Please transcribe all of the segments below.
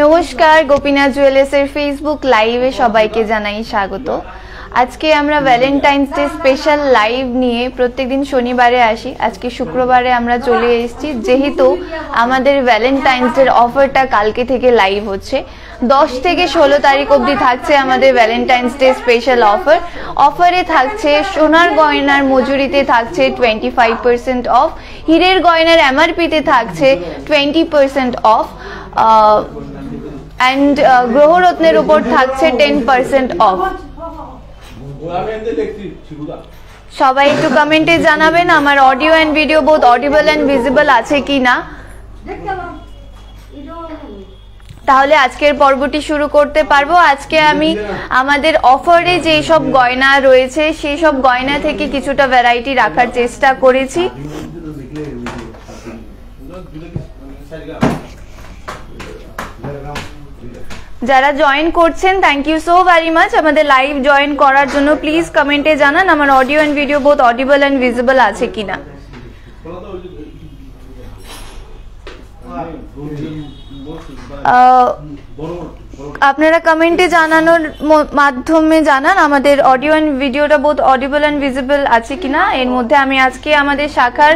নমস্কার, গোপীনাথ জুয়েলার্সের ফেসবুক লাইভে সবাইকে জানাই স্বাগত। আজকে আমরা ভ্যালেন্টাইন্স ডে স্পেশাল লাইভ নিয়ে প্রত্যেকদিন শনিবারে আসি। আজকে শুক্রবারে আমরা চলে এসেছি, যেহেতু আমাদের ভ্যালেন্টাইন্স ডের অফারটা কালকে থেকে লাইভ হচ্ছে। 10 থেকে 16 তারিখ অবধি থাকছে আমাদের ভ্যালেন্টাইন্স ডে স্পেশাল অফার। অফারে থাকছে সোনার গয়নার মজুরিতে থাকছে 25% অফ, হীরের গয়নার এমআরপিতে থাকছে 20% অফ, অ্যান্ড গ্রহরত্নের উপর থাকছে 10% অফ। সবাই একটু কমেন্টে জানাবেন আমার audio and video both audible and visible আছে কিনা। তাহলে আজকের পর্বটি শুরু করতে পারবো। আজকে আমি আমাদের অফারে যে সব গয়না রয়েছে সেই সব গয়না থেকে কিছুটা ভ্যারাইটি রাখার চেষ্টা করেছি। যারা জয়েন করছেন thank you so very much আমাদের লাইভ জয়েন করার জন্য। প্লিজ কমেন্টে জানান আমার audio and video both audible and visible আছে কিনা। আপনারা কমেন্টে জানানোর মাধ্যমে জানান আমাদের অডিও অ্যান্ড ভিডিওটা বোথ অডিবল অ্যান্ড ভিজিবল আছে কিনা। এর মধ্যে আমি আজকে আমাদের শাখার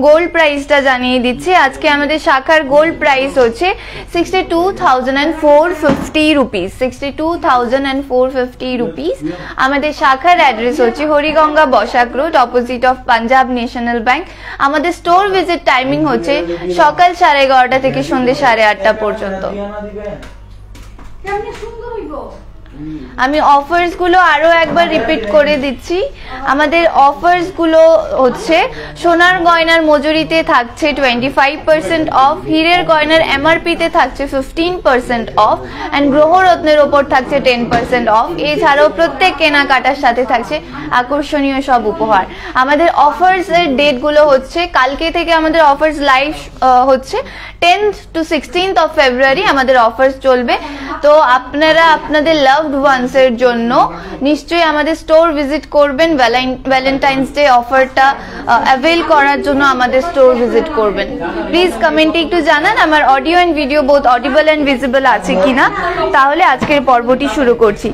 গোল্ড প্রাইসটা জানিয়ে দিচ্ছি। আজকে আমাদের শাখার গোল্ড প্রাইস হচ্ছে 62,450 রুপিস। 62,450 রুপিস। আমাদের শাখার অ্যাড্রেস হচ্ছে Hariganga Basak road, opposite of Punjab national bank. আমাদের স্টোর ভিজিট টাইমিং হচ্ছে সকাল 11:30 থেকে সন্ধ্যে 8:30 পর্যন্ত। আমি অফার্স গুলো আরো একবার রিপিট করে দিচ্ছি। আমাদের অফার্স গুলো হচ্ছে সোনার গয়নার মজুরিতে থাকছে 25% অফ, হীরের গয়নার এমআরপিতে থাকছে 15% অফ, অ্যান্ড গ্রহরত্নের ওপর থাকছে 10% অফ। এছাড়াও প্রত্যেক কেনাকাটার সাথে থাকছে আকর্ষণীয় সব উপহার। আমাদের অফার্স এর ডেট গুলো হচ্ছে কালকে থেকে আমাদের অফার্স লাইভ হচ্ছে 10th to 16th of February আমাদের অফার্স চলবে। তো আপনারা আপনাদের লাভড ওয়ান্স এর জন্য নিশ্চয়ই আমাদের স্টোর ভিজিট করবেন। ভ্যালেন্টাইন্স ডে অফারটা অ্যাভেল করার জন্য আমাদের স্টোর ভিজিট করবেন। প্লিজ কমেন্টে একটু জানান আমার audio and video both audible and visible আছে কিনা। তাহলে আজকের পর্বটি শুরু করছি।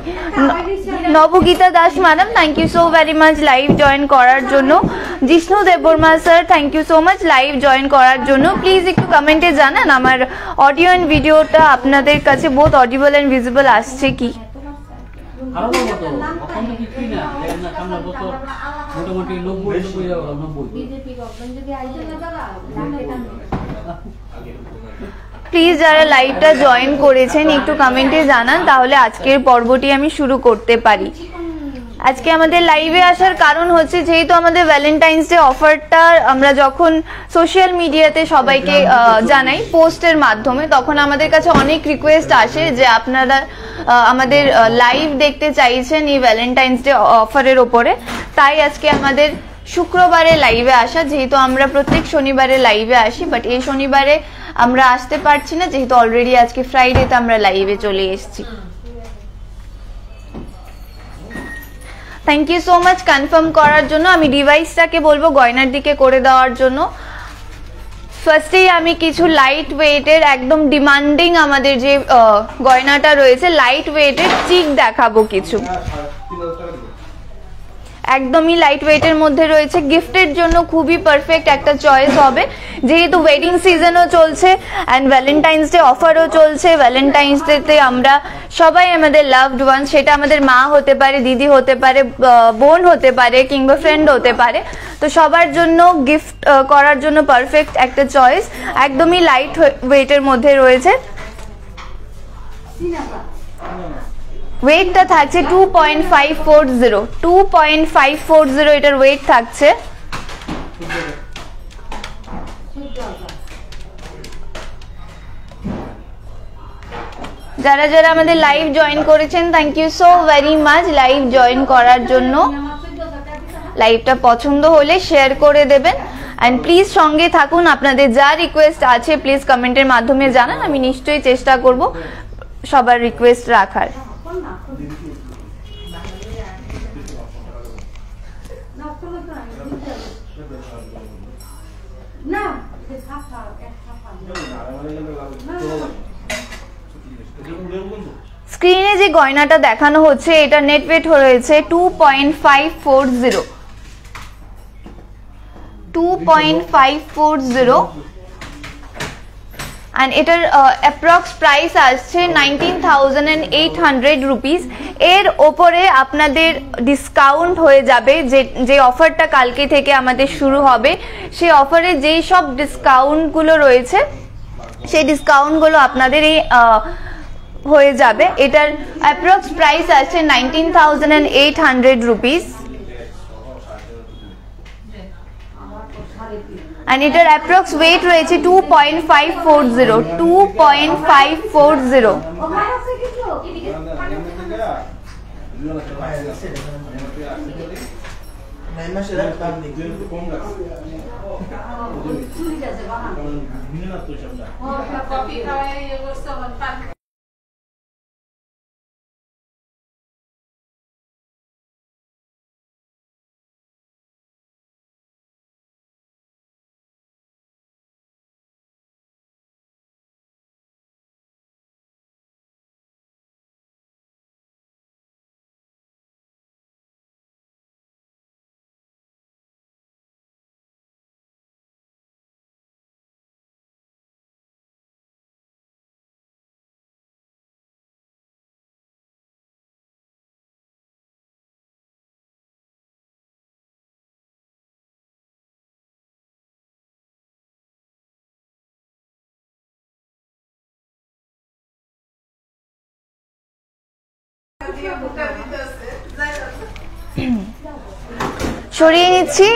Nabagita Das madam thank you so very much live join করার জন্য। Jishnu Debbarma sir thank you so much live join করার জন্য। প্লিজ একটু কমেন্টে জানান আমার অডিও অ্যান্ড ভিডিওটা আপনাদের কাছে বোথ অডিবল অ্যান্ড ভিজিবল আসছে কি। প্লিজ যারা লাইভটা জয়েন করেছেন একটু কমেন্টে জানান, তাহলে আজকের পর্বটি আমি শুরু করতে পারি। আজকে আমাদের লাইভে আসার কারণ হচ্ছে যেহেতু আমাদের ভ্যালেন্টাইন্স ডে অফারটা আমরা যখন সোশ্যাল মিডিয়াতে সবাইকে জানাই পোস্টের মাধ্যমে, তখন আমাদের কাছে অনেক রিকোয়েস্ট আসে যে আপনারা আমাদের লাইভ দেখতে চাইছেন এই ভ্যালেন্টাইন্স ডে অফারের ওপরে। তাই আজকে আমাদের শুক্রবারে লাইভে আসা, যেহেতু আমরা প্রত্যেক শনিবারে লাইভে আসি, বাট এই শনিবারে আমরা আসতে পারছি না যেহেতু অলরেডি আজকে ফ্রাইডেতে আমরা লাইভে চলে এসেছি। Thank you so much confirm করার জন্য। আমি ডিভাইসটাকে বলবো গয়নার দিকে করে দেওয়ার জন্য। ফার্স্টেই আমি কিছু লাইট ওয়েটের একদম ডিমান্ডিং আমাদের যে গয়নাটা রয়েছে লাইট ওয়েটের চিক দেখাবো কিছু। একদমই লাইট ওয়েটের মধ্যে রয়েছে, গিফটের জন্য খুবই পারফেক্ট একটা চয়েস হবে যেহেতু ওয়েডিং সিজনও চলছে অ্যান্ড ভ্যালেন্টাইন্স ডে অফারও চলছে। ভ্যালেন্টাইন্স ডেতে আমরা সবাই আমাদের লাভড ওয়ান, সেটা আমাদের মা হতে পারে, দিদি হতে পারে, বোন হতে পারে, কিংবা ফ্রেন্ড হতে পারে, তো সবার জন্য গিফট করার জন্য পারফেক্ট একটা চয়েস। একদমই লাইট ওয়েটের মধ্যে রয়েছে। ওয়েটটা থাকছে 2.540 এটার ওয়েট থাকছে। যারা যারা আমাদের লাইভ জয়েন করেছেন thank you so very much live join করার জন্য। লাইভটা পছন্দ হলে শেয়ার করে দেবেন অ্যান্ড প্লিজ সঙ্গে থাকুন। আপনাদের যা রিকোয়েস্ট আছে প্লিজ কমেন্টের মাধ্যমে জানান, আমি নিশ্চয়ই চেষ্টা করব সবার রিকোয়েস্ট রাখার। স্ক্রিনে যে গয়নাটা দেখানো হচ্ছে এটা নেট ওয়েট রয়েছে 2.540 and এটার অ্যাপ্রক্স প্রাইস আসছে 19,800 রুপিস। এর ওপরে আপনাদের ডিসকাউন্ট হয়ে যাবে, যে অফারটা কালকে থেকে আমাদের শুরু হবে সেই অফারে যেই সব ডিসকাউন্টগুলো রয়েছে সেই ডিসকাউন্টগুলো আপনাদের এই হয়ে যাবে। এটার অ্যাপ্রক্স প্রাইস আসছে 19,800 রুপিস and এটার অ্যাপ্রক্স ওয়েট রয়েছে 2.540। সরিয়ে নিচ্ছি।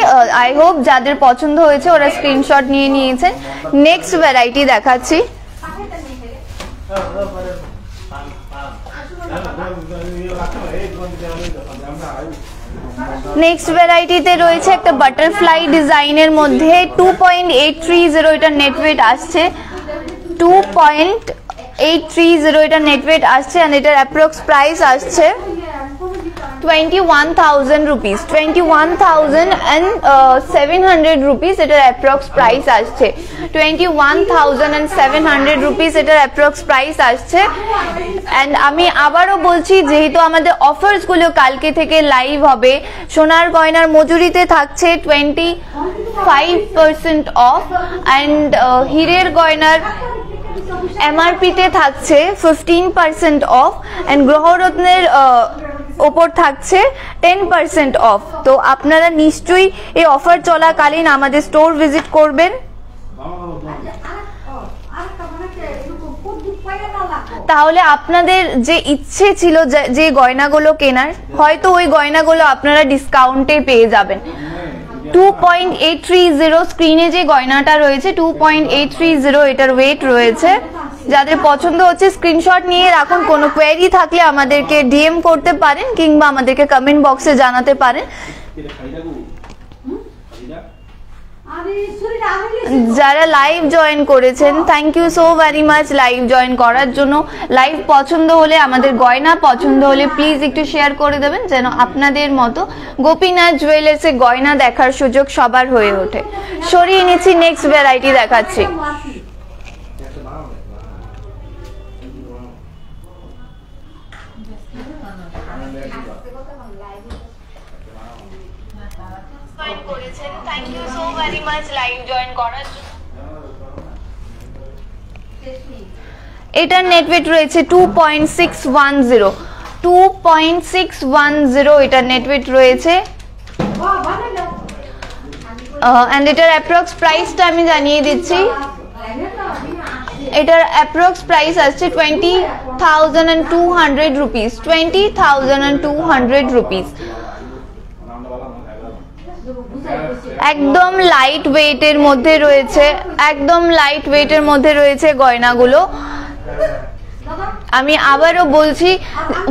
আই হোপ যাদের পছন্দ হয়েছে ওরা স্ক্রিনশট নিয়ে নিয়েছেন। নেক্সট ভ্যারাইটি দেখাচ্ছি। নেক্সট ভ্যারাইটিতে রয়েছে একটা বাটারফ্লাই ডিজাইনের মধ্যে 2.830 এটা নেট ওয়েট আসছে। 2.830 এটা নেট ওয়েট আসছে and এটার অ্যাপ্রক্স প্রাইস আসছে 21,000 rupees, 21,700 rupees এটার অ্যাপ্রক্স প্রাইস আসছে। 21,700 rupees এটার অ্যাপ্রক্স প্রাইস আসছে। অ্যান্ড আমি আবারও বলছি যেহেতু আমাদের অফার্স গুলো কালকে থেকে লাইভ হবে, সোনার গয়নার মজুরিতে থাকছে 25% অফ অ্যান্ড হীরের গয়নার MRP তে থাকছে 15% অফ অ্যান্ড গ্রহরত্নের ওপর থাকছে 10% অফ। তো আপনারা নিশ্চয়ই এই অফার চলাকালীন আমাদের স্টোর ভিজিট করবেন। তাহলে আপনাদের যে ইচ্ছে ছিল যে গয়নাগুলো কেনার, হয়তো ওই গয়নাগুলো আপনারা ডিসকাউন্টে পেয়ে যাবেন। 2.830 স্ক্রিনে যে গয়নাটা রয়েছে 2.830 এটার ওয়েট রয়েছে। যাদের পছন্দ হচ্ছে স্ক্রিনশট নিয়ে রাখুন। কোনো কোয়েরি থাকলে আমাদেরকে ডিএম করতে পারেন কিংবা আমাদেরকে কমেন্ট বক্সে জানাতে পারেন। যারা লাইভ জয়েন করেছেন thank you so very much live join করার জন্য। লাইভ পছন্দ হলে, আমাদের গয়না পছন্দ হলে প্লিজ একটু শেয়ার করে দেবেন, যেন আপনাদের মতো গোপীনাথ জুয়েলার্সে গয়না দেখার সুযোগ সবার হয়ে ওঠে। সরিয়ে নিচ্ছি, নেক্সট ভ্যারাইটি দেখাচ্ছি। এটার নেট ওয়েট রয়েছে 2.610 এটার নেট ওয়েট রয়েছে। এন্ড এটার অ্যাপ্রক্স প্রাইসটা আমি জানিয়ে দিচ্ছি। এটার অ্যাপ্রক্স প্রাইস আসছে 20,200 রুপিস। 20,200 রুপিস। একদম লাইট ওয়েটের মধ্যে রয়েছে, একদম লাইট ওয়েটের মধ্যে রয়েছে গয়নাগুলো। আমি আবারও বলছি,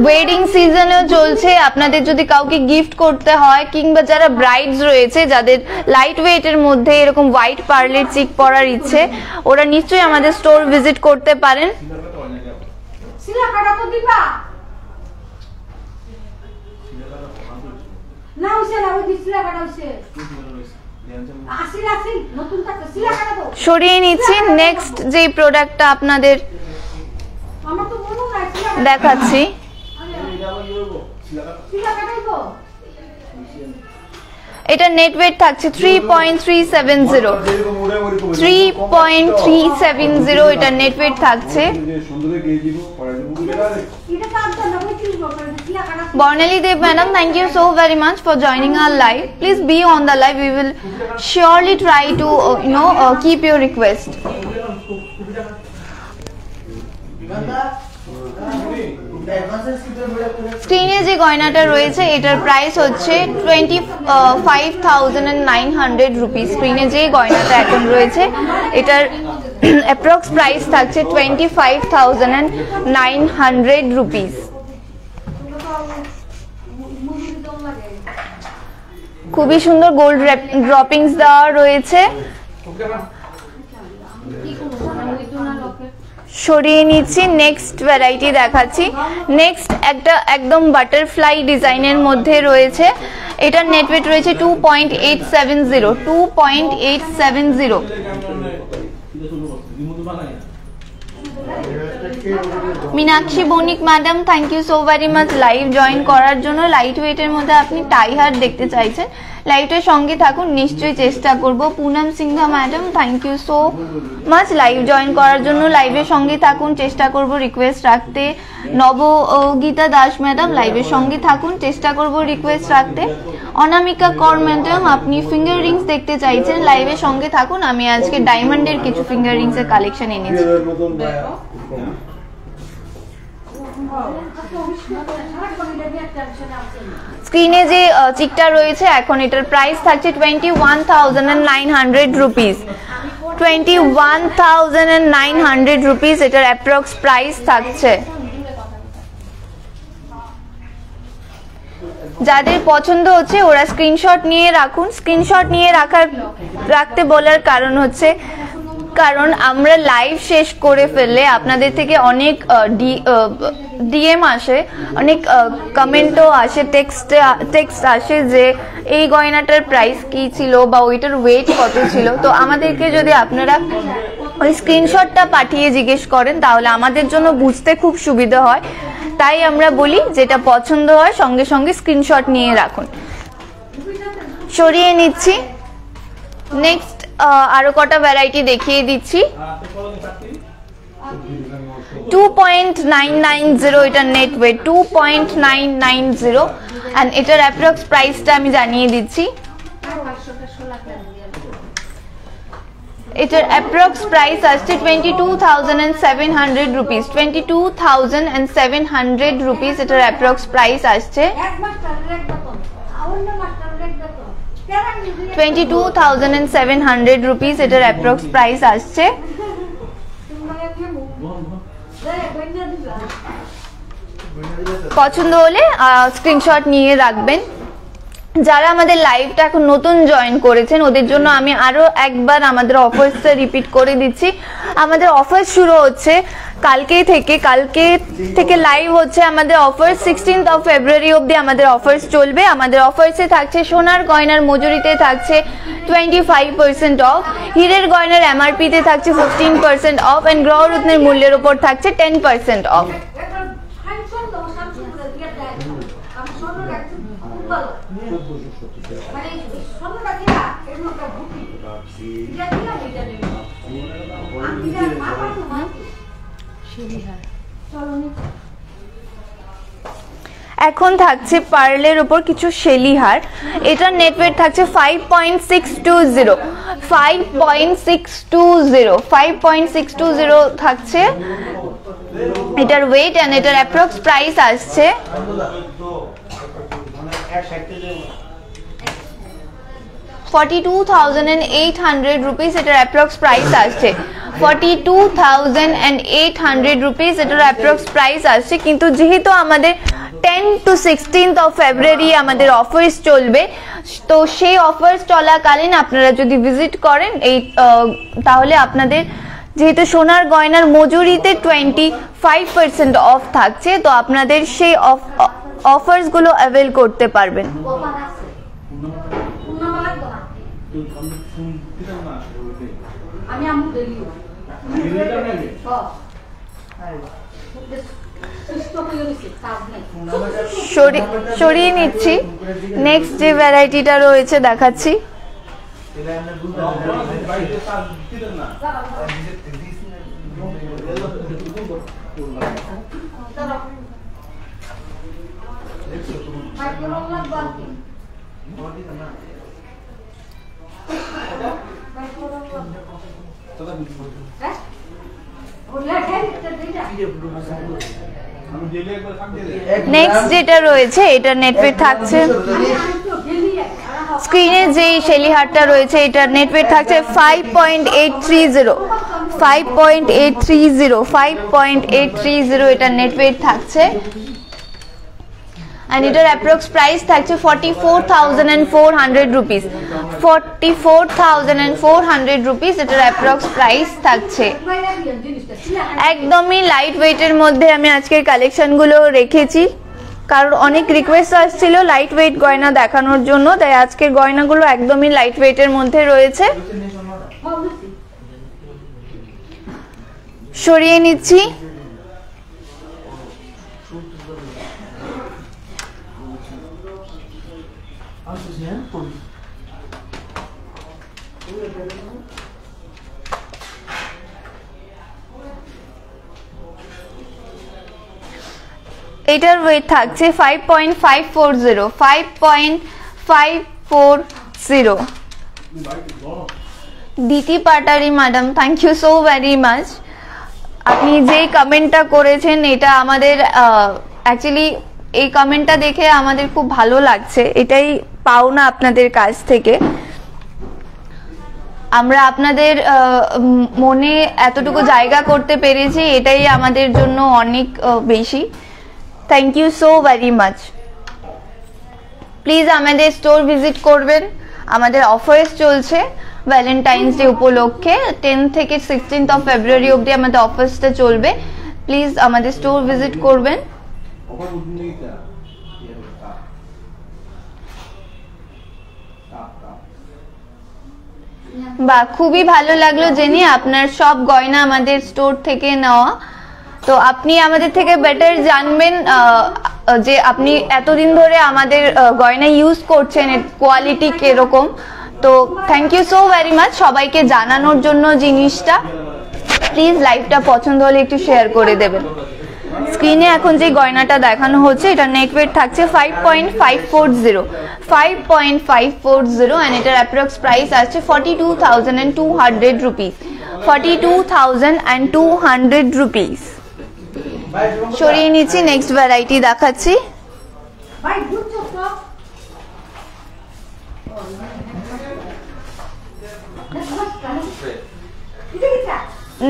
ওয়েডিং সিজনও চলছে, আপনাদের যদি কাউকে গিফট করতে হয় কিংবা যারা ব্রাইডস রয়েছে যাদের লাইট ওয়েটের মধ্যে এরকম হোয়াইট পার্লের চিক পরার ইচ্ছে, ওরা নিশ্চয়ই আমাদের স্টোর ভিজিট করতে পারেন। সরিয়ে নিচ্ছি, নেক্সট যে প্রোডাক্টটা আপনাদের দেখাচ্ছি। এটা নেট ওয়েট থাকছে 3.370 এটা নেট ওয়েট থাকছে। Bornali Dev madam, thank you so very much for joining our live. Please be on the live. We will surely try to keep your request. স্ক্রিনে যে গয়নাটা রয়েছে এটার প্রাইস হচ্ছে 25,900 রুপিস। স্ক্রিনে যে গয়নাটা এখন রয়েছে এটার অ্যাপ্রক্স প্রাইস থাকছে 25,900 রুপিস। খুবই সুন্দর গোল্ড ড্রপিংস দেওয়া রয়েছে। সরিয়ে নিচ্ছি, নেক্সট ভ্যারাইটি দেখাচ্ছি। নেক্সট একটা একদম বাটারফ্লাই ডিজাইনের মধ্যে রয়েছে। এটার নেট ওয়েট রয়েছে 2.870। Meenakshi Banik madam, thank you so very much live join করার জন্য। লাইট ওয়েটের মধ্যে আপনি টাই হার দেখতে চাইছেন, লাইভের সঙ্গে থাকুন, নিশ্চয়ই চেষ্টা করব। Poonam Sinha madam, thank you so much live join করার জন্য। লাইভের সঙ্গে থাকুন, চেষ্টা করব রিকোয়েস্ট রাখতে। নবগীতা দাস ম্যাডাম, লাইভের সঙ্গে থাকুন, চেষ্টা করব রিকোয়েস্ট রাখতে। অনামিকা কর ম্যাডাম, আপনি ফিঙ্গার রিংস দেখতে চাইছেন, লাইভের সঙ্গে থাকুন। আমি আজকে ডায়মন্ডের কিছু ফিঙ্গার রিংস এর কালেকশন এনেছি। স্ক্রিনে যে চিকটা রয়েছে এখন এটার প্রাইস থাকছে 21,900 রুপিস। 21,900 রুপিস এটার অ্যাপ্রক্স প্রাইস থাকছে। যাদের পছন্দ হচ্ছে ওরা স্ক্রিনশট নিয়ে রাখুন। স্ক্রিনশট নিয়ে রাখতে বলার কারণ হচ্ছে, কারণ আমরা লাইভ শেষ করে ফেললে আপনাদের থেকে অনেক ডিএম আসে, অনেক কমেন্টও আসে, টেক্সট আসে যে এই গয়নাটার প্রাইস কি ছিল বা ওইটার ওয়েট কত ছিল। তো আমাদেরকে যদি আপনারা ওই স্ক্রিনশটটা পাঠিয়ে জিজ্ঞেস করেন তাহলে আমাদের জন্য বুঝতে খুব সুবিধা হয়। তাই আমরা বলি যেটা পছন্দ হয় সঙ্গে সঙ্গে স্ক্রিনশট নিয়ে রাখুন। সরিয়ে নিচ্ছি, নেক্সট আরো কটা ভ্যারাইটি দেখিয়ে দিচ্ছি। 2.990 এটার নেট ওয়েট 2.990 এন্ড এটার অ্যাপ্রক্স প্রাইসটা আমি জানিয়ে দিচ্ছি। এটার অ্যাপ্রক্স প্রাইস আসছে 22,700 রুপিস। 22,700 রুপিস এটার অ্যাপ্রক্স প্রাইস আসছে। 22,700 রুপিস এটার অ্যাপ্রক্স প্রাইস আসছে। পছন্দ হলে স্ক্রিনশট নিয়ে রাখবেন। যারা আমাদের লাইভটা এখন নতুন জয়েন করেছেন ওদের জন্য আমি আরো একবার আমাদের অফার্সটা রিপিট করে দিচ্ছি। আমাদের অফার শুরু হচ্ছে কালকে থেকে লাইভ হচ্ছে আমাদের অফার 16th of February অবধি আমাদের অফার্স চলবে। আমাদের অফার্সে থাকছে সোনার গয়নার মজুরিতে থাকছে 25% অফ, হীরের গয়নার MRP তে থাকছে 15% অফ এন্ড গ্রহরত্নের মূল্যের উপর থাকছে 10% অফ। এখন থাকছে পার্লের উপর কিছু শেলিহার। এটার নেটওয়েট থাকছে 5.620 থাকছে এটার ওয়েট এন্ড এটার অ্যাপ্রক্স প্রাইস আসছে 42,800 রুপিস। এটার অ্যাপ্রক্স প্রাইস আসছে 42,800 রুপিস এটার অ্যাপ্রক্স প্রাইস আসছে। কিন্তু যেহেতু আমাদের 10 to 16th of February আমাদের অফার্স চলবে, তো সেই অফার্স চলাকালীন আপনারা যদি ভিজিট করেন তাহলে আপনাদের যেহেতু সোনার গয়নার মজুরিতে 25% অফ থাকছে, তো আপনাদের সেই অফার্স গুলো অ্যাভেল করতে পারবেন। সরিয়ে নিচ্ছি। নেক্সট যে ভ্যারাইটিটা রয়েছে দেখাচ্ছি। নেক্সট যেটা রয়েছে এটার নেটওয়েট থাকছে, স্ক্রিনে যে শেলিহারটা রয়েছে এটার নেটওয়েট থাকছে 5.830 এটার নেটওয়েট থাকছে and এটার অ্যাপ্রক্স প্রাইস থাকছে 44,400 রুপিস। 44,400 রুপিস এটার অ্যাপ্রক্স প্রাইস থাকছে। একদমই লাইট ওয়েটের মধ্যে আমি আজকের কালেকশনগুলো রেখেছি, কারণ অনেক রিকোয়েস্ট আসছিল লাইট ওয়েট গয়না দেখানোর জন্য, তাই আজকের গয়নাগুলো একদমই লাইট ওয়েটের মধ্যে রয়েছে। সরিয়ে নিচ্ছি। এটার ওয়েট থাকছে 5.540 Diti Patari madam, thank you so very much. আপনি যেই কমেন্টটা করেছেন এটা আমাদের অ্যাকচুয়ালি এই কমেন্টটা দেখে আমাদের খুব ভালো লাগছে, এটাই পাওনা আপনাদের কাছ থেকে। আমরা আপনাদের মনে এতটুকু জায়গা করতে পেরেছি, এটাই আমাদের জন্য অনেক বেশি। Thank you so very much. Please আমাদের স্টোর ভিজিট করবেন, আমাদের অফার্স চলছে ভ্যালেন্টাইন্স ডে উপলক্ষে। 10 থেকে 16th of February অবধি আমাদের অফার্সটা চলবে। প্লিজ আমাদের স্টোর ভিজিট করবেন। বা খুবই ভালো লাগলো জেনে আপনার সব গয়না আমাদের স্টোর থেকে নেওয়া। তো আপনি আমাদের থেকে বেটার জানবেন যে আপনি এতদিন ধরে আমাদের গয়না ইউজ করছেন, এর কোয়ালিটি কিরকম। তো thank you so very much সবাইকে জানানোর জন্য জিনিসটা। প্লিজ লাইভটা পছন্দ হলে একটু শেয়ার করে দেবেন। স্ক্রিনে এখন যে গয়নাটা দেখানো হচ্ছে এটা নেক ওয়েট থাকছে 5.540 5.540 and এটার অ্যাপ্রক্স প্রাইস আসছে 42,200 রুপিস 42,200 রুপিস। সরিয়ে নিচ্ছি, নেক্সট ভ্যারাইটি দেখাচ্ছি।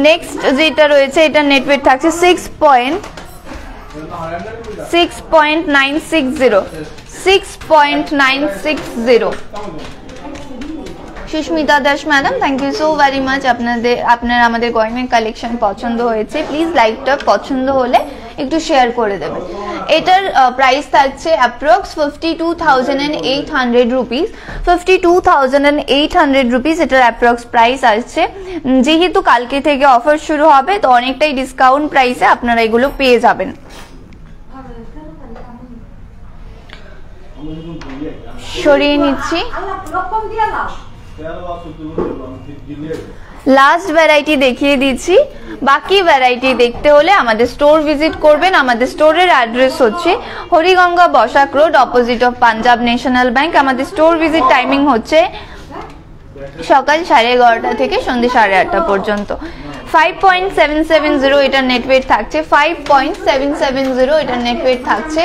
নেক্সট যেটা রয়েছে এটা নেট ওয়েট থাকছে 6.960 Susmita Das madam, thank you so very much. আপনার আমাদের গয়নার কালেকশন পছন্দ হয়েছে, প্লিজ লাইকটা পছন্দ হলে একটু শেয়ার করে দেবেন। এটার প্রাইস থাকছে অ্যাপ্রক্স 52,800 রুপিস 52,800 রুপিস এটার অ্যাপ্রক্স প্রাইস আসছে। যেহেতু কালকে থেকে অফার শুরু হবে তো অনেকটাই ডিসকাউন্ট প্রাইসে আপনারা এগুলো পেয়ে যাবেন। সরিয়ে নিচ্ছি। লাস্ট ভ্যারাইটি দেখিয়ে দিচ্ছি। বাকি ভ্যারাইটি দেখতে হলে আমাদের স্টোর ভিজিট করবেন। আমাদের স্টোরের অ্যাড্রেস হচ্ছে Hariganga Basak road, opposite of Punjab national bank. আমাদের স্টোর ভিজিট টাইমিং হচ্ছে সকাল 11:30 থেকে সন্ধ্যে 8:30 পর্যন্ত। 5.770 এটার নেট ওয়েট থাকছে 5.770 এটার নেট ওয়েট থাকছে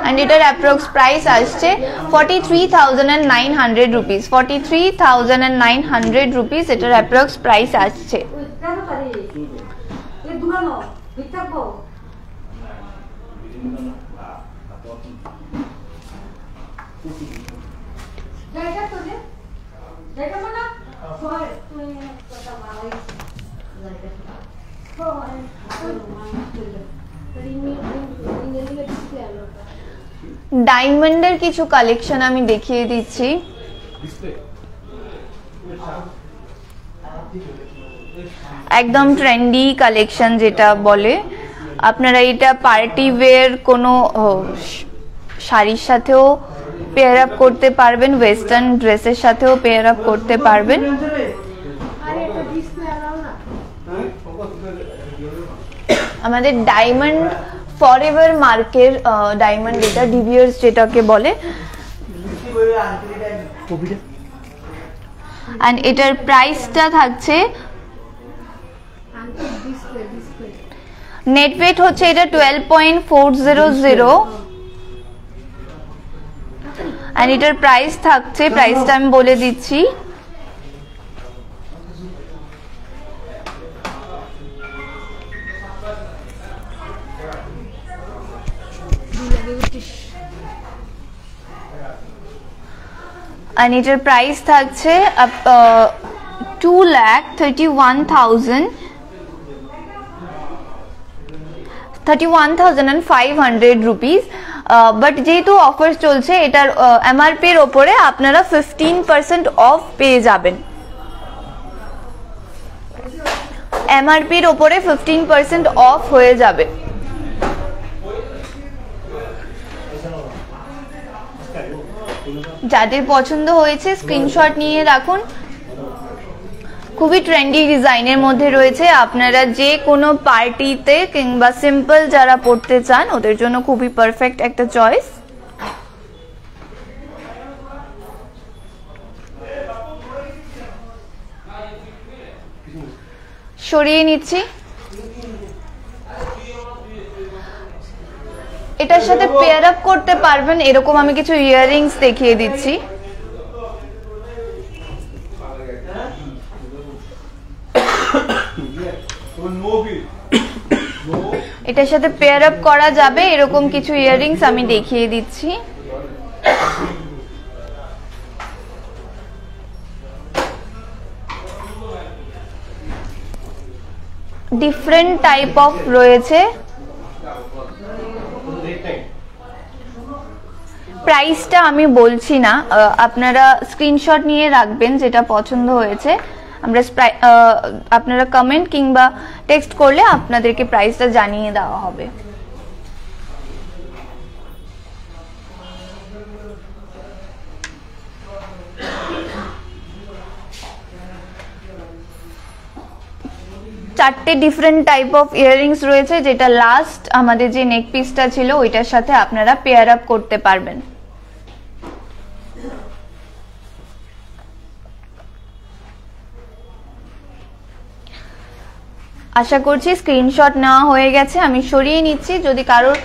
অ্যান্ড এটার অ্যাপ্রক্স প্রাইস আসছে 43,900 রুপিস 43,900 রুপিস এটার অ্যাপ্রক্স প্রাইস আসছে। ডায়মন্ডের কিছু কালেকশন আমি দেখিয়ে দিচ্ছি। একদম ট্রেন্ডি কালেকশন যেটা বলে, আপনারা এটা পার্টি ওয়্যার কোনো শাড়ির সাথেও পেয়ার আপ করতে পারবেন, ওয়েস্টার্ন ড্রেসের সাথেও পেয়ার আপ করতে পারবেন। আমাদের ডায়মন্ড ফরএভার মার্কের ডায়মন্ড, এটা ডিভিয়ার্স যেটাকে বলে, এন্ড এটার প্রাইসটা থাকছে নেট ওয়েট হচ্ছে এটা 12.400 এন্ড এটার প্রাইস থাকছে, প্রাইসটা আমি বলে দিচ্ছি, and এটার প্রাইস থাকছে 31,500 রুপিস। বাট যেহেতু অফার চলছে এটার এমআরপি এর ওপরে আপনারা 15% অফ পেয়ে যাবেন। এমআরপি এর ওপরে 15% অফ হয়ে যাবে। যাদের পছন্দ হয়েছে স্ক্রিনশট নিয়ে রাখুন। খুবই ট্রেন্ডি ডিজাইনের মধ্যে রয়েছে, আপনারা যে কোনো পার্টিতে কিংবা সিম্পল যারা পড়তে চান ওদের জন্য খুবই পারফেক্ট একটা চয়েস। সরিয়ে নিচ্ছি। এটার সাথে পেয়ার আপ করতে পারবেন এরকম আমি কিছু ইয়াররিংস দেখিয়ে দিচ্ছি। এটার সাথে পেয়ার আপ করা যাবে এরকম কিছু ইয়াররিংস আমি দেখিয়ে দিচ্ছি। ডিফারেন্ট টাইপ অফ রয়েছে। প্রাইসটা আমি বলছি না, আপনারা স্ক্রিনশট নিয়ে রাখবেন যেটা পছন্দ হয়েছে। আপনারা কমেন্ট কিংবা টেক্সট করলে আপনাদেরকে প্রাইসটা জানিয়ে দেওয়া হবে। চারটে ডিফারেন্ট টাইপ অফ ইয়াররিংস রয়েছে, যেটা লাস্ট আমাদের যে নেক পিসটা ছিল ওইটার সাথে আপনারা পেয়ার আপ করতে পারবেন। আশা করছি স্ক্রিনশট নেওয়া হয়ে গেছে। আমি সরিয়ে নিচ্ছি, যদি কারোর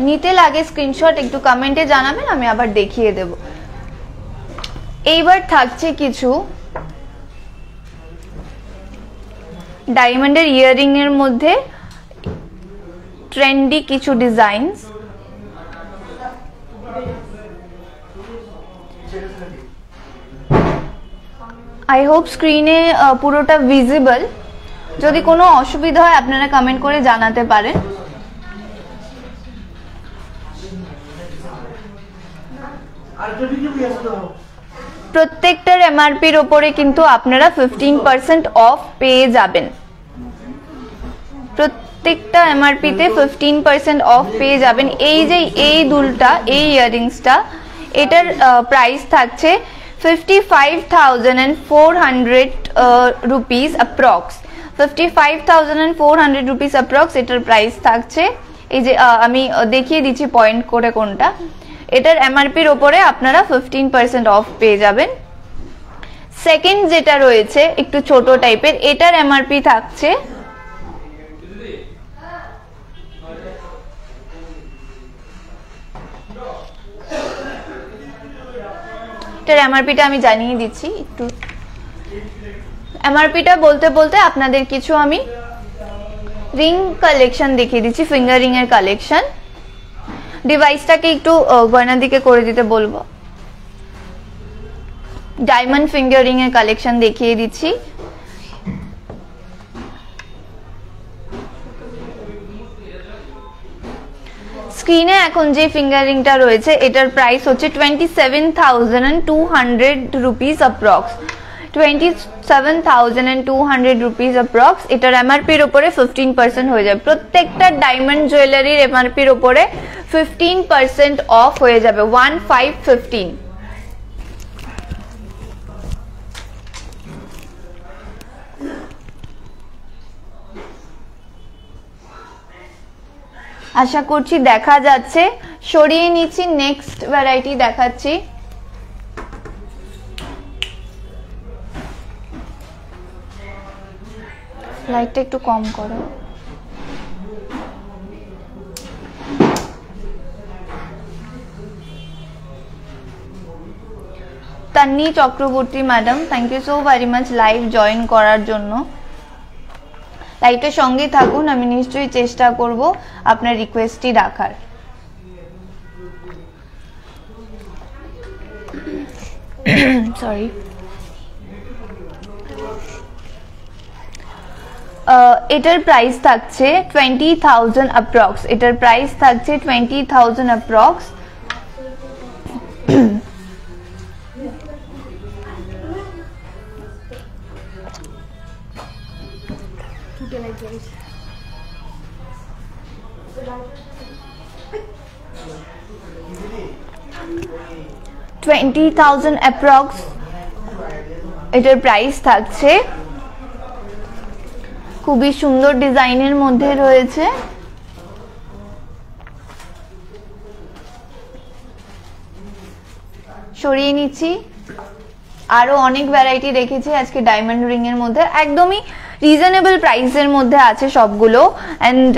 নিতে লাগে স্ক্রিনশট একটু কমেন্টে জানাবেন, আমি আবার দেখিয়ে দেব। এইবার থাকছে কিছু ডায়মন্ডের ইয়াররিং এর মধ্যে ট্রেন্ডি কিছু ডিজাইনস। আই হোপ স্ক্রিনে পুরোটা ভিজিবল। যদি কোনো অসুবিধা হয় আপনারা কমেন্ট করে জানাতে পারেন। প্রত্যেকটার এমআরপির ওপরে কিন্তু আপনারা 15% অফ পেয়ে যাবেন। প্রত্যেকটা এমআরপিতে 15% অফ পেয়ে যাবেন। এই যে এই দুলটা, এই ইয়াররিংসটা, এটার প্রাইস থাকছে 55,400 রুপিস অ্যাপ্রক্স। 55,400 রুপিস অ্যাপ্রক্স এটার প্রাইস থাকছে। এই যে আমি দেখিয়ে দিচ্ছি পয়েন্ট করে কোনটা। এটার এমআরপির ওপরে আপনারা 15% অফ পেয়ে যাবেন। সেকেন্ড যেটা রয়েছে একটু ছোট টাইপের, এটার এমআরপি থাকছে এটার এমআরপিটা আমি জানিয়ে দিচ্ছি। একটু এমআরপিটা বলতে বলতে আপনাদের কিছু আমি রিং কালেকশন দেখিয়ে দিচ্ছি, ফিঙ্গার রিং এর কালেকশন। ডিভাইসটাকে একটু গয়নার দিকে করে দিতে বলবো। ডায়মন্ড ফিঙ্গার রিং এর কালেকশন দেখিয়ে দিচ্ছি। স্ক্রিনে এখন যে ফিঙ্গার রিংটা রয়েছে এটার প্রাইস হচ্ছে 27,200 রুপিস অ্যাপ্রক্স। 27,200 rupees approx. এটার এমআরপির উপরে 15% হয়ে যাবে। প্রত্যেকটা ডায়মন্ড জুয়েলারির এমআরপির উপরে 15% অফ হয়ে যাবে। 1515। আশা করছি দেখা যাচ্ছে। সরিয়ে নিচ্ছি, নেক্সট ভ্যারাইটি দেখাচ্ছি। লাইটটা একটু কম করো। Tanni Chakraborty madam, thank you so very much live join করার জন্য। লাইভের সঙ্গে থাকুন, আমি নিশ্চয়ই চেষ্টা করব আপনার রিকোয়েস্টটি রাখার। সরি। এটার প্রাইস থাকছে 20,000 অ্যাপ্রক্স। এটার প্রাইস থাকছে 20,000 অ্যাপ্রক্স। $20,000 অ্যাপ্রক্স এটার প্রাইস থাকছে। খুবই সুন্দর ডিজাইনের মধ্যে রয়েছে। সরিয়ে নিচ্ছি। আরো অনেক ভ্যারাইটি রেখেছি আজকে ডায়মন্ড রিং এর মধ্যে, একদমই রিজনেবল প্রাইসের মধ্যে আছে সবগুলো। এন্ড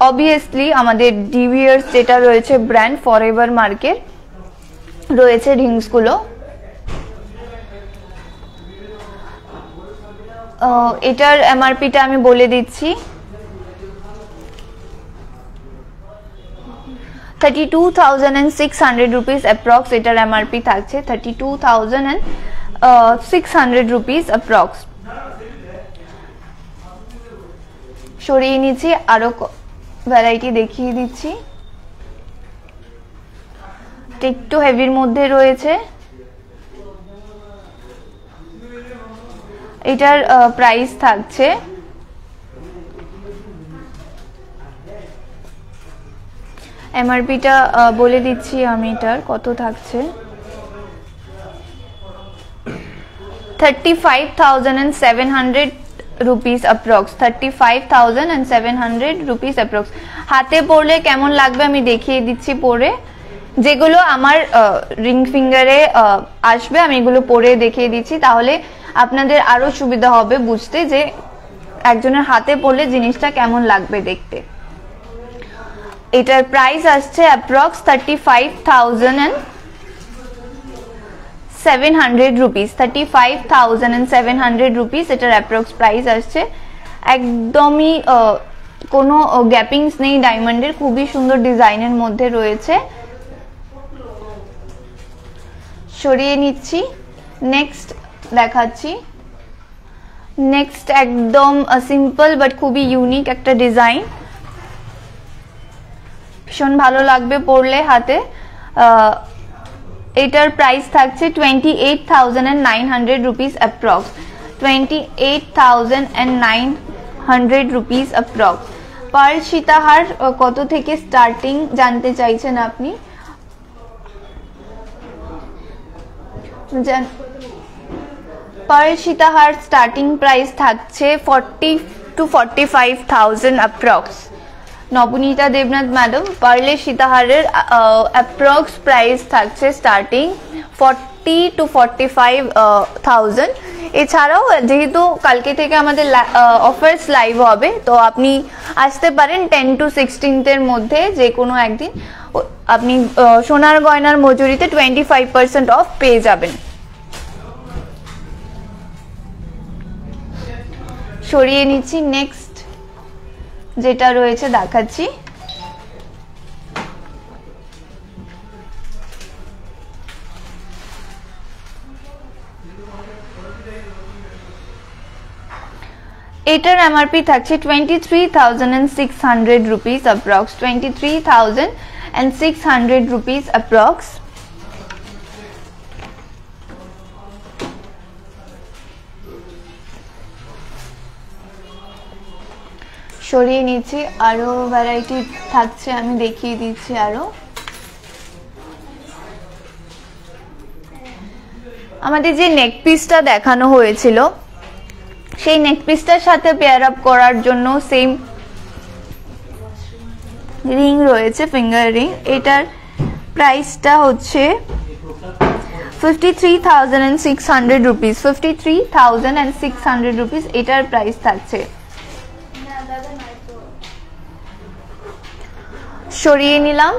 অবভিয়াসলি আমাদের ডিভিয়ার্স যেটা রয়েছে ব্র্যান্ড, ফরএভার মার্কের রয়েছে রিংস গুলো। এটার এমআরপিটা আমি বলে দিচ্ছি, 32,600 রুপিস অ্যাপ্রক্স। এটার এমআরপি থাকছে 32,600 রুপিস অ্যাপ্রক্স। সরিয়ে নিচ্ছি, আরো ভ্যারাইটি দেখিয়ে দিচ্ছি। একটু হেভির মধ্যে রয়েছে। এটার প্রাইস থাকছে এমআরপিটা বলে দিচ্ছি আমি, এটার কত থাকছে 35,700 rupees approx, 35,000 and 700 rupees approx. হাতে পরলে কেমন লাগবে আমি দেখিয়ে দিচ্ছি পরে, যেগুলো আমার রিং ফিঙ্গারে আসবে আমি এগুলো পরে দেখিয়ে দিচ্ছি, তাহলে আপনাদের আরো সুবিধা হবে বুঝতে যে একজনের হাতে পরলে জিনিসটা কেমন লাগবে দেখতে। এটার প্রাইস আসছে অ্যাপ্রক্স 35,700 rupees, 35,700 rupees এটার অ্যাপ্রক্স প্রাইস আসছে। একদমই কোনো গ্যাপিংস নেই ডায়মন্ডের, খুবই সুন্দর ডিজাইনের মধ্যে রয়েছে। সরিয়ে নিচ্ছি, নেক্সট দেখাচ্ছি। নেক্সট একদম সিম্পল বাট খুবই ইউনিক একটা ডিজাইন, ভীষণ ভালো লাগবে পরলে হাতে। এটার প্রাইস থাকছে 28,900 rupees approx, 28,900 rupees approx। Pearl সীতাহার কত থেকে স্টার্টিং জানতে চাইছেন আপনি? পার্ল সীতাহার স্টার্টিং প্রাইস থাকছে 40 to 45,000 approx। Nabanita Debnath madam, পার্লের সীতাহারের অ্যাপ্রক্স প্রাইস থাকছে স্টার্টিং 40 to 45,000। এছাড়াও যেহেতু কালকে থেকে আমাদের অফার্স লাইভ হবে, তো আপনি আসতে পারেন 10 to 16 মধ্যে যে কোনো একদিন, আপনি সোনার গয়নার মজুরিতে 25% অফ পেয়ে যাবেন। সরিয়ে নিচ্ছি, নেক্সট যেটা রয়েছে দেখাচ্ছি। এটার এমআরপি থাকছে 23,600 rupees approx, 23,600 rupees approx। সরিয়ে নিচ্ছি, আরো ভ্যারাইটি থাকছে আমি দেখিয়ে দিচ্ছি আরো। আমাদের যে নেক পিসটা দেখানো হয়েছিল সেই নেক পিসটার সাথে পেয়ার আপ করার জন্য সেম রিং রয়েছে, ফিঙ্গার রিং। এটার প্রাইসটা হচ্ছে 53,600 rupees, 53,600 rupees এটার প্রাইস থাকছে। সরিয়ে নিলাম,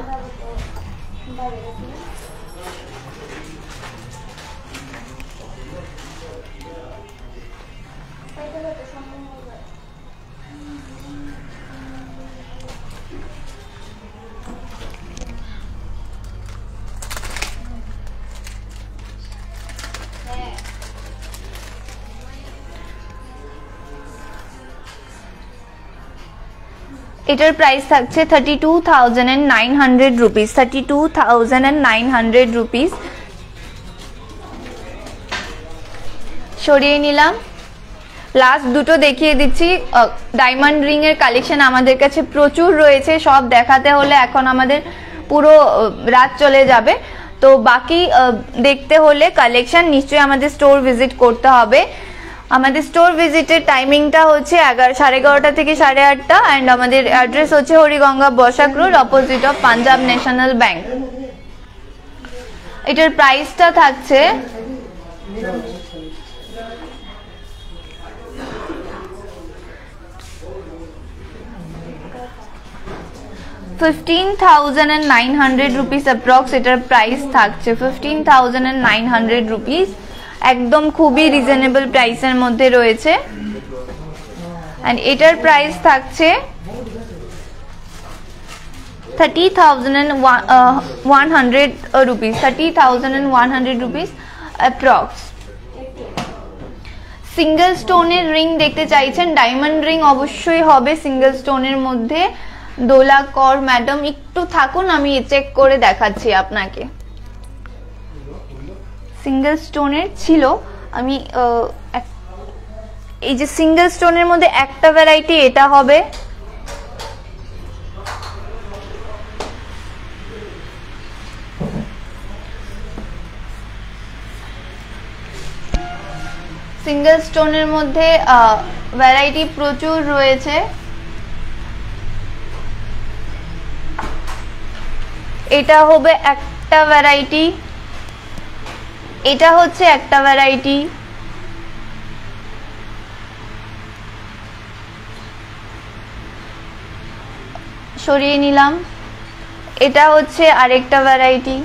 এটার প্রাইস থাকছে 32,900 rupees, 32,900 rupees। সরিয়ে নিলাম, লাস্ট দুটো দেখিয়ে দিচ্ছি। ডায়মন্ড রিং এর কালেকশন আমাদের কাছে প্রচুর রয়েছে, সব দেখাতে হলে এখন আমাদের পুরো রাত চলে যাবে, তো বাকি দেখতে হলে কালেকশন নিশ্চয়ই আমাদের স্টোর ভিজিট করতে হবে। আমাদের স্টোর ভিজিটের টাইমিংটা হচ্ছে 11:30 থেকে 8:30, অ্যান্ড আমাদের অ্যাড্রেস হচ্ছে Hariganga Basak road, opposite of Punjab national bank. এটার প্রাইসটা থাকছে 15,900 rupees approx। এটার প্রাইস থাকছে 15,900 rupees, একদম খুবই রিজনেবল প্রাইসের মধ্যে রয়েছে। এন্ড এটার প্রাইস থাকছে 30,100 rupees, 30,100 rupees approx। সিঙ্গেল স্টোনের রিং দেখতে চাইছেন, ডায়মন্ড রিং অবশ্যই হবে সিঙ্গেল স্টোনের মধ্যে। দোলা কর ম্যাডাম একটু থাকুন, আমি চেক করে দেখাচ্ছি আপনাকে। সিঙ্গেল স্টোনের ছিল, আমি এই যে সিঙ্গেল স্টোনের মধ্যে একটা ভ্যারাইটি এটা হবে, সিঙ্গেল স্টোনের মধ্যে ভ্যারাইটি প্রচুর রয়েছে। এটা হবে একটা ভ্যারাইটি, এটা হচ্ছে একটা ভ্যারাইটি, সরিয়ে নিলাম। এটা হচ্ছে আরেকটা ভ্যারাইটি,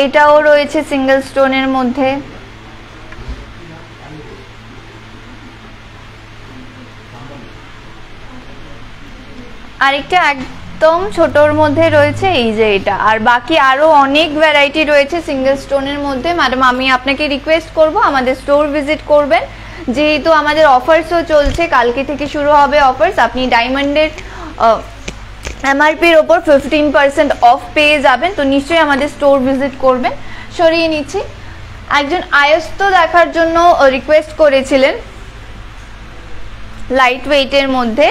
এটাও রয়েছে সিঙ্গেল স্টোনের মধ্যে। আরেকটা একদম ছোটর মধ্যে রয়েছে এই যে এটা, আর বাকি আরো অনেক ভ্যারাইটি রয়েছে সিঙ্গেল স্টোনের মধ্যে। ম্যাডাম আমি আপনাকে রিকোয়েস্ট করব আমাদের স্টোর ভিজিট করবেন, যেহেতু আমাদের অফার্সও চলছে, কালকে থেকে শুরু হবে অফার্স। আপনি ডায়মন্ডের এমআরপির ওপর 15% অফ পেয়ে যাবেন, তো নিশ্চয়ই আমাদের স্টোর ভিজিট করবেন। সরিয়ে নিচ্ছি। একজন আয়স্ত দেখার জন্য রিকোয়েস্ট করেছিলেন লাইট ওয়েটের মধ্যে।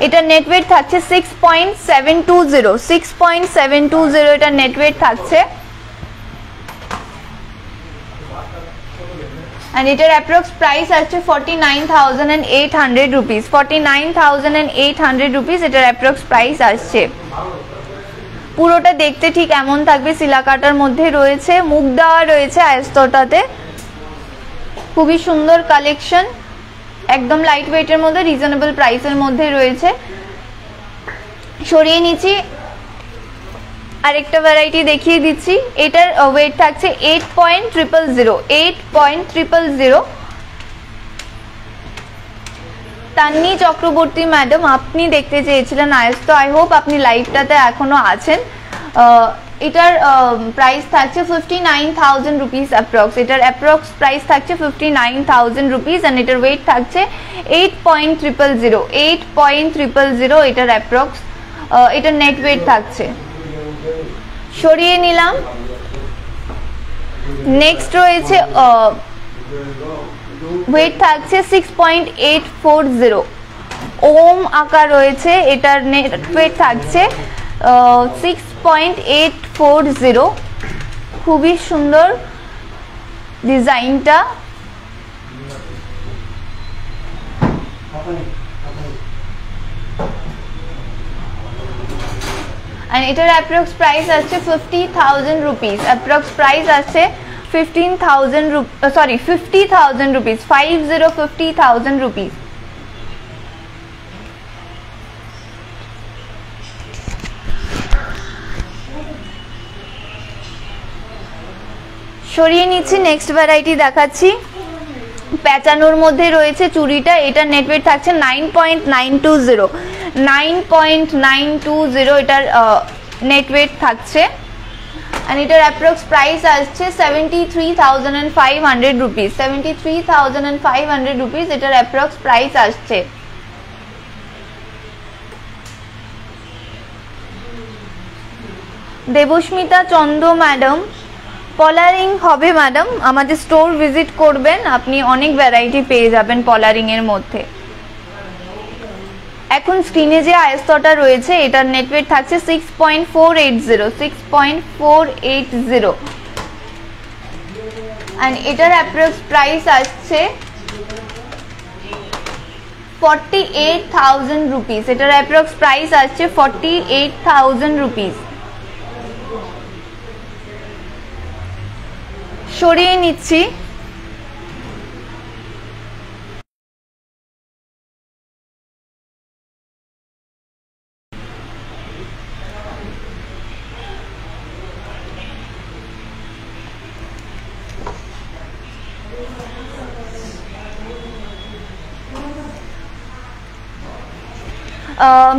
এটা নেট ওয়েট থাকছে 6.720, 6.720 এটা নেট ওয়েট থাকছে। and এটার অ্যাপ্রক্স প্রাইস আছে 49,800 রুপিস, 49,800 রুপিস এটার অ্যাপ্রক্স প্রাইস আসছে। পুরোটা দেখতে ঠিক এমন থাকবে, সিলাকাটার মধ্যে রয়েছে, মুখ দেওয়া রয়েছে আয়স্তটাতে। খুবই সুন্দর কালেকশন, একদম লাইট ওয়েটের মধ্যে, রিজনেবল প্রাইসের মধ্যে রয়েছে। সরিয়ে নিচ্ছি, আরেকটা ভ্যারাইটি দেখিয়ে দিচ্ছি। এটার ওয়েট থাকছে 8.000, 8.000। তান্নি চক্রবর্তী ম্যাডাম আপনি দেখতে চেয়েছিলেন আয়স্ত, আই হোপ আপনি লাইভটাতে এখনো আছেন। এটার প্রাইস থাকছে 59,000 রুপিস অ্যাপ্রক্স, এটার অ্যাপ্রক্স প্রাইস থাকছে 59,000 রুপিস, অ্যান্ড এটার ওয়েট থাকছে 8.000, 8.000 এটার অ্যাপ্রক্স, এটার নেট ওয়েট থাকছে। সরিয়ে নিলাম। নেক্সট রয়েছে ওয়েট থাকছে 6.840, ওম আকার রয়েছে, এটার নেট ওয়েট থাকছে 6.840। খুবই সুন্দর ডিজাইনটা। and এটার অ্যাপ্রক্স প্রাইস আছে 50,000 রুপিস, অ্যাপ্রক্স প্রাইস আছে 50,000 রুপিস, 50,000 রুপিস। সরিয়ে নিচ্ছি, নেক্সট ভ্যারাইটি দেখাচ্ছি। প্যাচানোর মধ্যে রয়েছে চুড়িটা, এটা নেট ওয়েট থাকছে 9.920, 9.920 এটার নেট ওয়েট থাকছে, and এটার অ্যাপ্রক্স প্রাইস আসছে 73,500 রুপিস, 73,500 রুপিস এটার অ্যাপ্রক্স প্রাইস আসছে। দেবস্মিতা চন্দ ম্যাডাম, পলারিং হবে ম্যাডাম, আমাদের স্টোর ভিজিট করবেন, আপনি অনেক ভ্যারাইটি পেয়ে যাবেন পলারিং এর মধ্যে। এখন স্ক্রিনে যে আয়স্তটা রয়েছে এটার নেট ওয়েট থাকছে 6.480, 6.480, and এটার অ্যাপ্রক্স প্রাইস আসছে 48,000 রুপিস, এটার অ্যাপ্রক্স প্রাইস আসছে 48,000 রুপিস। সরিয়ে নিচ্ছি।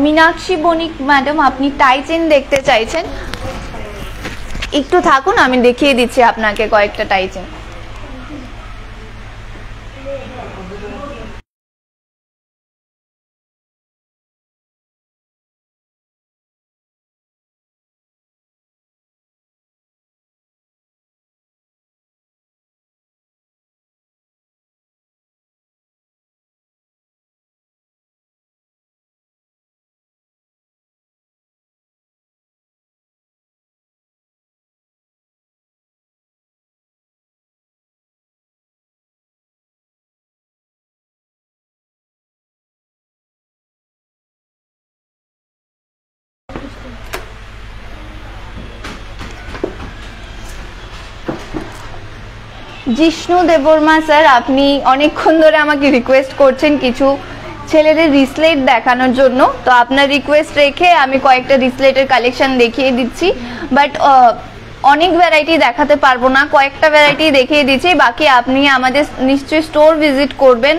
মীনাক্ষী বণিক ম্যাডাম আপনি টাই চেন দেখতে চাইছেন, একটু থাকুন আমি দেখিয়ে দিচ্ছি আপনাকে কয়েকটা tie chain. Jishnu Debbarma sir, আপনি অনেকক্ষণ ধরে আমাকে রিকোয়েস্ট করছেন কিছু ছেলেদের রিসলেট দেখানোর জন্য, তো আপনার রিকোয়েস্ট রেখে আমি কয়েকটা রিসলেটের কালেকশন দেখিয়ে দিচ্ছি, বাট অনেক ভ্যারাইটি দেখাতে পারবো না, কয়েকটা ভ্যারাইটি দেখিয়ে দিচ্ছি। বাকি আপনি আমাদের নিশ্চয়ই স্টোর ভিজিট করবেন,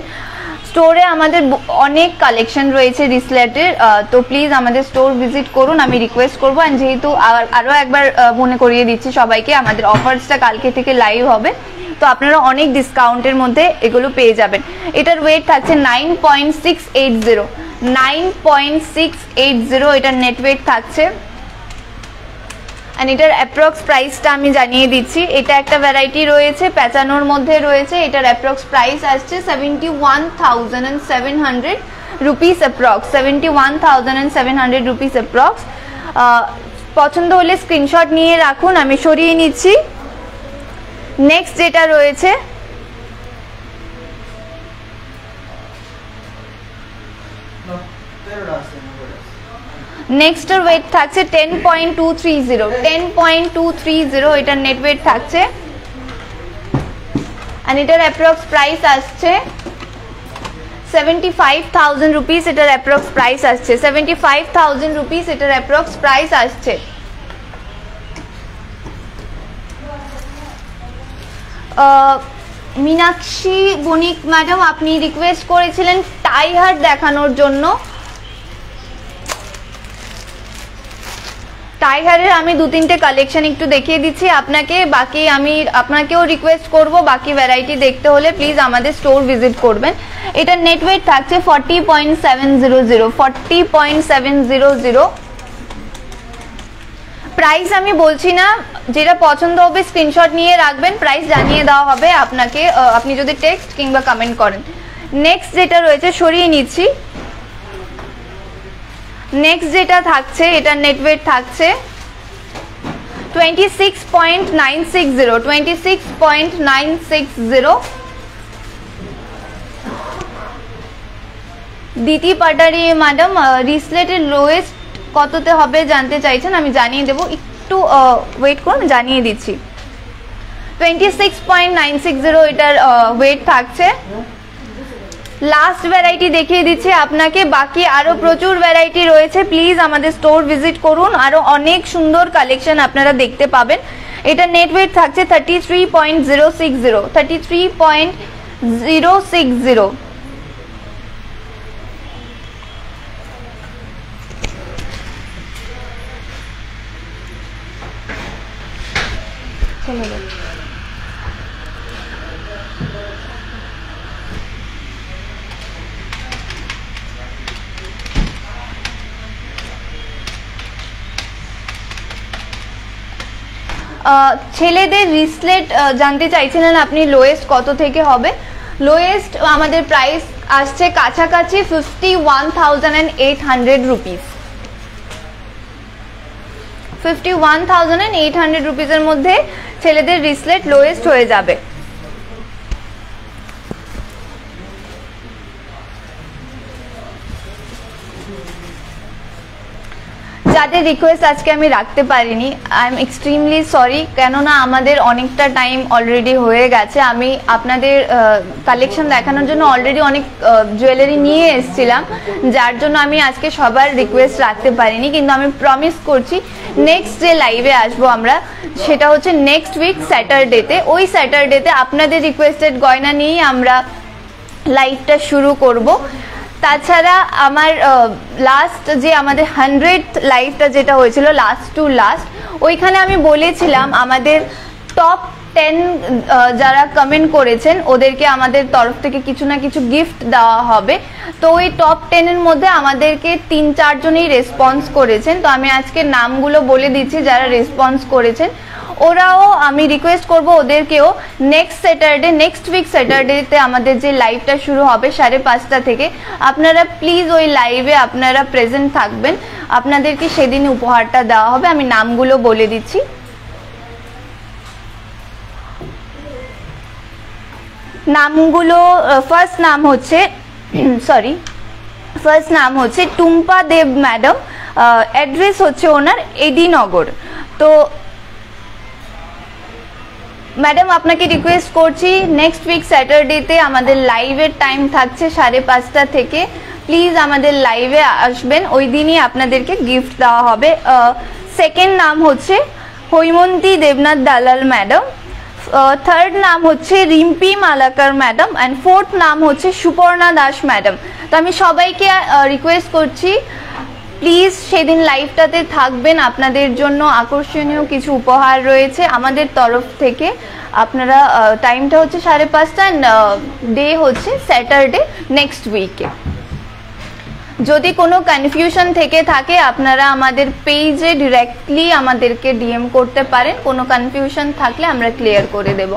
স্টোরে আমাদের অনেক কালেকশন রয়েছে রিসলেটের, তো প্লিজ আমাদের স্টোর ভিজিট করুন, আমি রিকোয়েস্ট করবো। অ্যান্ড যেহেতু আরও একবার মনে করিয়ে দিচ্ছি সবাইকে, আমাদের অফার্সটা কালকে থেকে লাইভ হবে, তো আপনারা অনেক ডিসকাউন্টের মধ্যে এগুলো পেয়ে যাবেন। এটার ওয়েট থাকছে 9.680, 9.680 এটার নেট ওয়েট থাকছে। অ্যান্ড এটার অ্যাপ্রক্স প্রাইসটা আমি জানিয়ে দিচ্ছি। এটা একটা ভ্যারাইটি রয়েছে প্যাচানোর মধ্যে রয়েছে, এটার অ্যাপ্রক্স প্রাইস আসছে 71,700 রুপিস অ্যাপ্রক্স, 71,700 রুপিস অ্যাপ্রক্স। পছন্দ হলে স্ক্রিনশট নিয়ে রাখুন, আমি সরিয়ে নিচ্ছি। নেক্সট যেটা রয়েছে নেক্সটের ওয়েট থাকছে 10.230, 10.230 এটার নেট ওয়েট থাকছে। আর এটার অ্যাপ্রক্স প্রাইস আসছে 75,000 রুপিস, এটার অ্যাপ্রক্স প্রাইস আসছে 75,000 রুপিস, এটার অ্যাপ্রক্স প্রাইস আসছে। মীনাক্ষী বণিক ম্যাডাম, আপনি রিকোয়েস্ট করেছিলেন টাই হার্ট দেখানোর জন্য। টাই হারের আমি 2-3টে কালেকশন একটু দেখিয়ে দিচ্ছি আপনাকে, বাকি আমি আপনাকেও রিকোয়েস্ট করব বাকি ভ্যারাইটি দেখতে হলে প্লিজ আমাদের স্টোর ভিজিট করবেন। এটার নেট ওয়েট থাকছে 40.700, 40.700। প্রাইস আমি বলছি না, যেটা পছন্দ হবে স্ক্রিনশট নিয়ে রাখবেন, প্রাইস জানিয়ে দেওয়া হবে আপনাকে, আপনি যদি টেক্সট কিংবা কমেন্ট করেন। নেক্সট যেটা রয়েছে সরিয়ে নিচ্ছি। নেক্সট যেটা থাকছে এটার নেট ওয়েট থাকছে 26.960, 26.960। দিতি পাটারি ম্যাডাম, রিসলেটের লোয়েস্ট কততে হবে জানতে চাইছেন, আমি জানিয়ে দেবো, একটু ওয়েট করুন, জানিয়ে দিচ্ছি। 26.960 এটার ওয়েট থাকছে। লাস্ট ভ্যারাইটি দেখিয়ে দিচ্ছি আপনাকে, বাকি আরো প্রচুর ভ্যারাইটি রয়েছে, প্লিজ আমাদের স্টোর ভিজিট করুন, আরো অনেক সুন্দর কালেকশন আপনারা দেখতে পাবেন। এটা নেট ওয়েট থাকছে 33.060, 33.060। ছেলেদের রিসলেট জানতে চাইছিলেন আপনি লোয়েস্ট কত থেকে হবে। লোয়েস্ট আমাদের প্রাইস আসছে কাছাকাছি 51,800 রুপিস, 51,800 রুপিসের মধ্যে ছেলেদের রিসলেট লোয়েস্ট হয়ে যাবে। যাদের রিকোয়েস্ট আজকে আমি রাখতে পারিনি, আই এম এক্সট্রিমলি সরি, কেননা আমাদের অনেকটা টাইম অলরেডি হয়ে গেছে। আমি আপনাদের কালেকশন দেখানোর জন্য অলরেডি অনেক জুয়েলারি নিয়ে এসেছিলাম, যার জন্য আমি আজকে সবার রিকোয়েস্ট রাখতে পারিনি, কিন্তু আমি প্রমিস করছি নেক্সট যে লাইভে আসবো আমরা, সেটা হচ্ছে নেক্সট উইক স্যাটারডেতে। ওই স্যাটারডেতে আপনাদের রিকোয়েস্টেড গয়না নিয়েই আমরা লাইভটা শুরু করব। তাছাড়া আমার লাস্ট যে আমাদের 100th লাইভটা যেটা হয়েছিল, লাস্ট টু লাস্ট, ওইখানে আমি বলেছিলাম আমাদের টপ 10 যারা কমেন্ট করেছেন ওদেরকে আমাদের তরফ থেকে কিছু না কিছু গিফট দেওয়া হবে। তো ওই টপ 10-এর মধ্যে আমাদেরকে 3-4 জনই রেসপন্স করেছেন, তো আমি আজকে নামগুলো বলে দিচ্ছি যারা রেসপন্স করেছেন। ওরাও, আমি রিকোয়েস্ট করব ওদেরকেও নেক্সট স্যাটারডে, নেক্সট উইক স্যাটারডেতে আমাদের যে লাইভটা শুরু হবে 5:30 থেকে, আপনারা প্লিজ ওই লাইভে আপনারা প্রেজেন্ট থাকবেন, আপনাদেরকে সেদিন উপহারটা দেওয়া হবে। আমি নামগুলো বলে দিচ্ছি। নামগুলো, ফার্স্ট নাম হচ্ছে টুম্পা দেব ম্যাডাম, অ্যাড্রেস হচ্ছে ওনার এডি নগর। তো ম্যাডাম আপনাকে রিকোয়েস্ট করছি নেক্সট উইক স্যাটারডেতে আমাদের লাইভের টাইম থাকছে 5:30 থেকে, প্লিজ আমাদের লাইভে আসবেন, ওই দিনই আপনাদেরকে গিফট দেওয়া হবে। সেকেন্ড নাম হচ্ছে হৈমন্তী দেবনাথ দালাল ম্যাডাম, থার্ড নাম হচ্ছে Rimpi Malakar madam and fourth নাম হচ্ছে সুপর্ণা দাস ম্যাডাম। তো আমি সবাইকে রিকোয়েস্ট করছি প্লিজ সেদিন লাইভটাতে থাকবেন, আপনাদের জন্য আকর্ষণীয় কিছু উপহার রয়েছে আমাদের তরফ থেকে। আপনারা টাইমটা হচ্ছে 5:30 অ্যান্ড ডে হচ্ছে স্যাটারডে নেক্সট উইকে। যদি কোনো কনফিউশন থেকে থাকে আপনারা আমাদের পেজে ডিরেক্টলি আমাদেরকে ডিএম করতে পারেন, কোনো কনফিউশন থাকলে আমরা ক্লিয়ার করে দেব।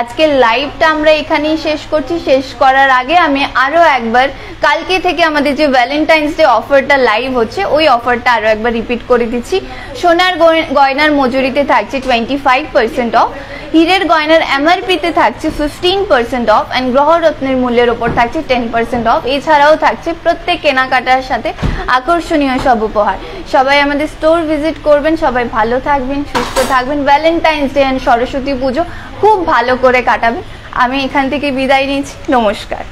আজকে লাইভটা আমরা এখানেই শেষ করছি। শেষ করার আগে আমি আরও একবার কালকে থেকে আমাদের যে ভ্যালেন্টাইন্স ডে অফারটা লাইভ হচ্ছে ওই অফারটা আরও একবার রিপিট করে দিচ্ছি। সোনার গয়নার মজুরিতে থাকছে 25% অফ, হীরের গয়নার এমআরপিতে থাকছে 15% অফ অ্যান্ড গ্রহরত্নের মূল্যের ওপর থাকছে 10% অফ। এছাড়াও থাকছে প্রত্যেক কেনাকাটার সাথে আকর্ষণীয় সব উপহার। সবাই আমাদের স্টোর ভিজিট করবেন, সবাই ভালো থাকবেন, সুস্থ থাকবেন, ভ্যালেন্টাইন্স ডে অ্যান্ড সরস্বতী পুজো খুব ভালো করে কাটাবেন। আমি এখান থেকে বিদায় নিচ্ছি, নমস্কার।